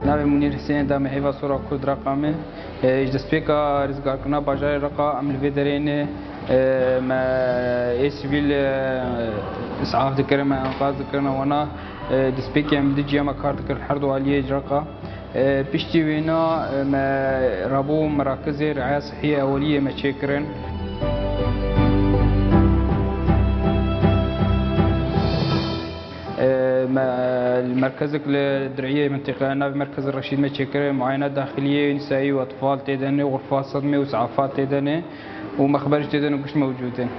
ناوی منیر حسین دام هیوا سورا کرد رقمه اجدسپیکا رزگار کنا باجار رقا عمل ویدرینه ما سیویل اسعاف ذكر ما انقاذ ذكرنا وانا دسبيكي عم دجي ما كارت ذكر الحرد واليه جرقه بيشتي وينا ما رابو مراكز رعايه صحيه اوليه ما تشكرن المركزك الدرعيه منطقه انا بمركز الرشيد ما تشكرن معاينات داخليه نسائيه واطفال تيدني وغرفات صدمه واسعافات تيدني ومخبرش تيدني وكش موجودين.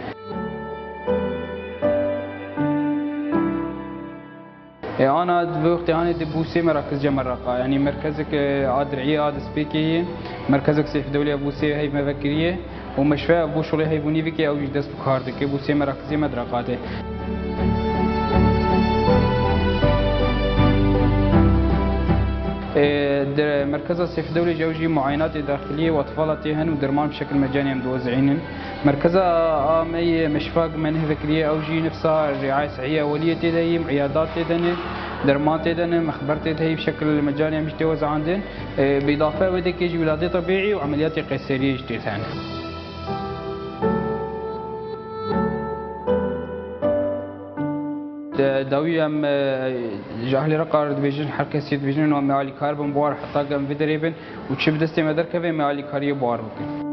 أنا بوقت أنا بوسي مراكز جمرقة يعني مركزك أدرعية عاد سبيكي مركزك سيف دولي بوسي هي مذكرية ومشفى أبو شغلي هي بونيفيكي أو جدس بكاردك بوسي مراكزي مدرقاته. مركز السيف الدولي جوجي معاينات داخلية وأطفالاتهن ودرمان بشكل مجاني متوزعين. مركز آمي مشفى منه ذكرية أوجي نفسها رعاية صحية أولية تدهي عيادات تدهن درمان تدهن مخبر تدهي بشكل مجاني مش توزع عندن بإضافة ودك يجي ولادة طبيعي وعمليات قيصرية جديدة. داوی ام جاهلی را قرار دیویژن حرکت سید دیویژن و معالی کار بمبار حتی گم ویدریبن و چه بدستی مدرک و معالی کاری بار بکن.